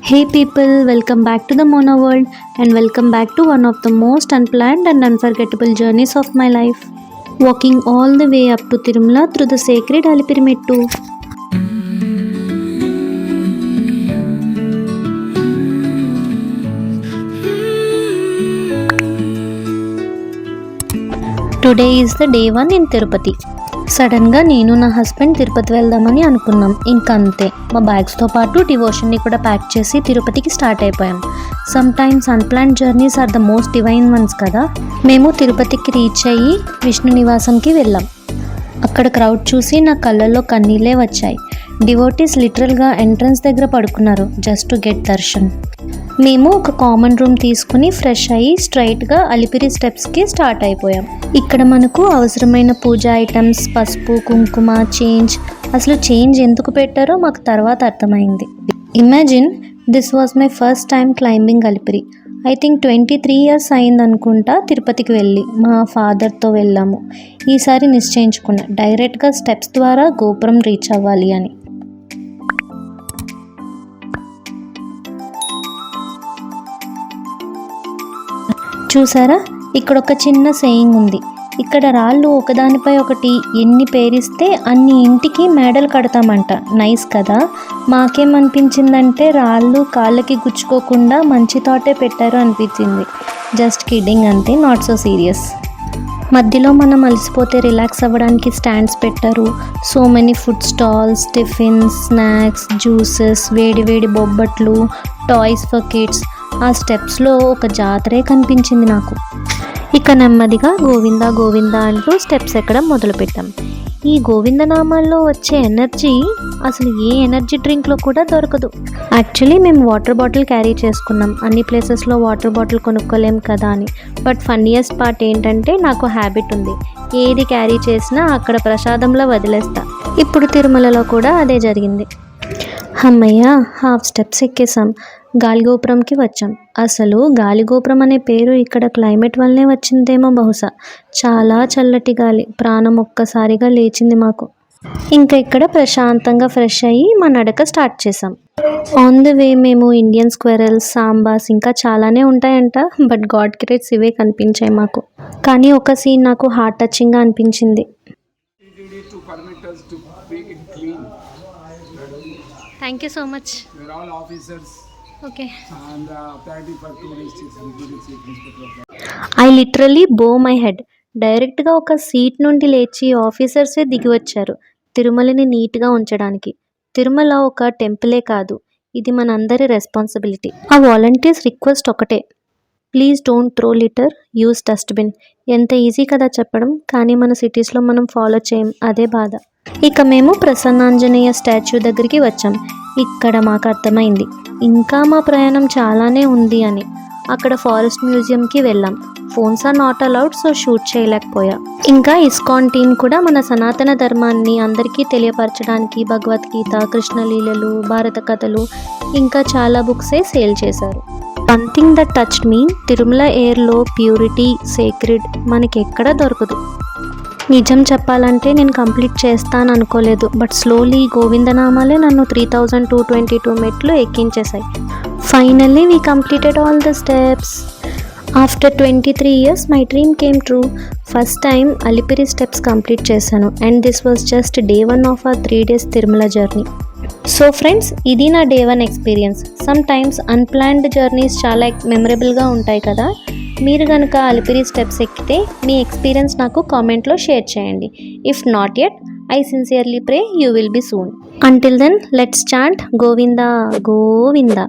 Hey people, welcome back to the Mona world and welcome back to one of the most unplanned and unforgettable journeys of my life. Walking all the way up to Tirumala through the sacred Alipiri Mettu. Today is the day 1 in Tirupati. సడన్గా నేను నా husband Tirupati వెళ్దామని అనుకున్నాం. ఇంకా అంతే, మా బ్యాగ్స్తో పాటు డివోషన్ని కూడా ప్యాక్ చేసి తిరుపతికి స్టార్ట్ అయిపోయాం. Sometimes unplanned journeys are the most divine ones కదా. మేము తిరుపతికి రీచ్ అయ్యి విష్ణు నివాసంకి వెళ్ళాం. అక్కడ క్రౌడ్ చూసి నా కళ్ళల్లో కన్నీళ్ళే వచ్చాయి. డివోటీస్ లిటరల్గా ఎంట్రన్స్ దగ్గర పడుకున్నారు జస్ట్ టు గెట్ దర్శన్. మేము ఒక కామన్ రూమ్ తీసుకుని ఫ్రెష్ అయ్యి స్ట్రైట్గా అలిపిరి స్టెప్స్కి స్టార్ట్ అయిపోయాం. ఇక్కడ మనకు అవసరమైన పూజ ఐటమ్స్, పసుపు, కుంకుమ, అసలు చేంజ్ ఎందుకు పెట్టారో మాకు తర్వాత అర్థమైంది. Imagine, this was my first time climbing Alipiri. I think 23 years అయిందనుకుంటా తిరుపతికి వెళ్ళి. మా ఫాదర్తో వెళ్ళాము. ఈసారి నిశ్చయించుకున్నా డైరెక్ట్గా స్టెప్స్ ద్వారా గోపురం రీచ్ అవ్వాలి అని. చూసారా, ఇక్కడ ఒక చిన్న సేయింగ్ ఉంది. ఇక్కడ రాళ్ళు ఒకదానిపై ఒకటి ఎన్ని పేరిస్తే అన్ని ఇంటికి మేడలు కడతామంట. నైస్ కదా. మాకేమనిపించిందంటే రాళ్ళు కాళ్ళకి గుచ్చుకోకుండా మంచి థాటే పెట్టారు అనిపించింది. జస్ట్ కిడ్డింగ్ అంతే, నాట్ సో సీరియస్. మధ్యలో మనం అలసిపోతే రిలాక్స్ అవ్వడానికి స్టాండ్స్ పెట్టారు. So many food stalls, tiffins, snacks, juices, వేడి వేడి బొబ్బట్లు, టాయ్స్ ఫర్ కిడ్స్. ఆ స్టెప్స్లో ఒక జాతరే కనిపించింది నాకు. ఇక నెమ్మదిగా గోవిందా గోవిందా అంటూ స్టెప్స్ ఎక్కడం మొదలుపెట్టాం. ఈ గోవిందనామాల్లో వచ్చే ఎనర్జీ అసలు ఏ ఎనర్జీ డ్రింక్లో కూడా దొరకదు. యాక్చువల్లీ మేము వాటర్ బాటిల్ క్యారీ చేసుకున్నాం. అన్ని ప్లేసెస్లో వాటర్ బాటిల్ కొనుక్కోలేం కదా అని. బట్ ఫన్నీయెస్ట్ పార్ట్ ఏంటంటే, నాకు హ్యాబిట్ ఉంది, ఏది క్యారీ చేసినా అక్కడ ప్రసాదంలో వదిలేస్తా. ఇప్పుడు తిరుమలలో కూడా అదే జరిగింది. అమ్మయ్య, హాఫ్ స్టెప్స్ ఎక్కేసాం. గాలిగోపురంకి వచ్చాం. అసలు గాలిగోపురం అనే పేరు ఇక్కడ క్లైమేట్ వల్లనే వచ్చిందేమో బహుశా. చాలా చల్లటి గాలి, ప్రాణం ఒక్కసారిగా లేచింది మాకు. ఇంకా ఇక్కడ ప్రశాంతంగా ఫ్రెష్ అయ్యి మా నడక స్టార్ట్ చేసాం. ఆన్ ద వే మేము ఇండియన్ స్క్వెరల్స్, సాంబాస్ ఇంకా చాలానే ఉంటాయంట. బట్ గాడ్ గ్రేట్స్ ఇవే కనిపించాయి మాకు. కానీ ఒక సీన్ నాకు హార్ట్ టచింగ్గా అనిపించింది. Thank you so much. Okay. And apparently for 2 districts, including Chief Inspector of Life. I literally bow my head. డైరెక్ట్గా ఒక సీట్ నుండి లేచి ఆఫీసర్సే దిగి వచ్చారు తిరుమలని నీట్గా ఉంచడానికి. తిరుమల ఒక టెంపులే కాదు, ఇది మనందరి రెస్పాన్సిబిలిటీ. ఆ వాలంటీర్స్ రిక్వెస్ట్ ఒకటే, please don't throw litter, use dustbin. ఎంత ఈజీ కదా చెప్పడం, కానీ మన సిటీస్లో మనం ఫాలో చేయం, అదే బాధ. ఇక మేము ప్రసన్నాంజనేయ స్టాచ్యూ దగ్గరికి వచ్చాం. ఇక్కడ మాకు అర్థమైంది ఇంకా మా ప్రయాణం చాలానే ఉంది అని. అక్కడ ఫారెస్ట్ మ్యూజియంకి వెళ్ళాం. Phones are not allowed, so shoot చేయలేకపోయా. ఇంకా ఇస్కాన్ టీం కూడా మన సనాతన ధర్మాన్ని అందరికీ తెలియపరచడానికి భగవద్గీత, కృష్ణలీలలు, భారత కథలు ఇంకా చాలా బుక్సే సేల్ చేశారు. One thing that touched me, Tirumala ఎయిర్లో ప్యూరిటీ, సేక్రెడ్ మనకి ఎక్కడ దొరకదు. నిజం చెప్పాలంటే నేను కంప్లీట్ చేస్తాను అనుకోలేదు. బట్ స్లోలీ గోవిందనామాలే నన్ను 3222 మెట్లు ఎక్కించేశాయి. Finally we completed all the steps. After 23 years my dream came true. First time Alipiri steps complete చేశాను. And this was just day 1 of our 3 days Tirumala journey. So friends, ఇది నా day 1 experience. Sometimes unplanned journeys చాలా మెమరబుల్గా ఉంటాయి కదా. మీరు కనుక Alipiri steps ఎక్కితే మీ ఎక్స్పీరియన్స్ నాకు కామెంట్లో షేర్ చేయండి. If not yet, I sincerely pray you will be soon. Until then, let's chant Govinda Govinda.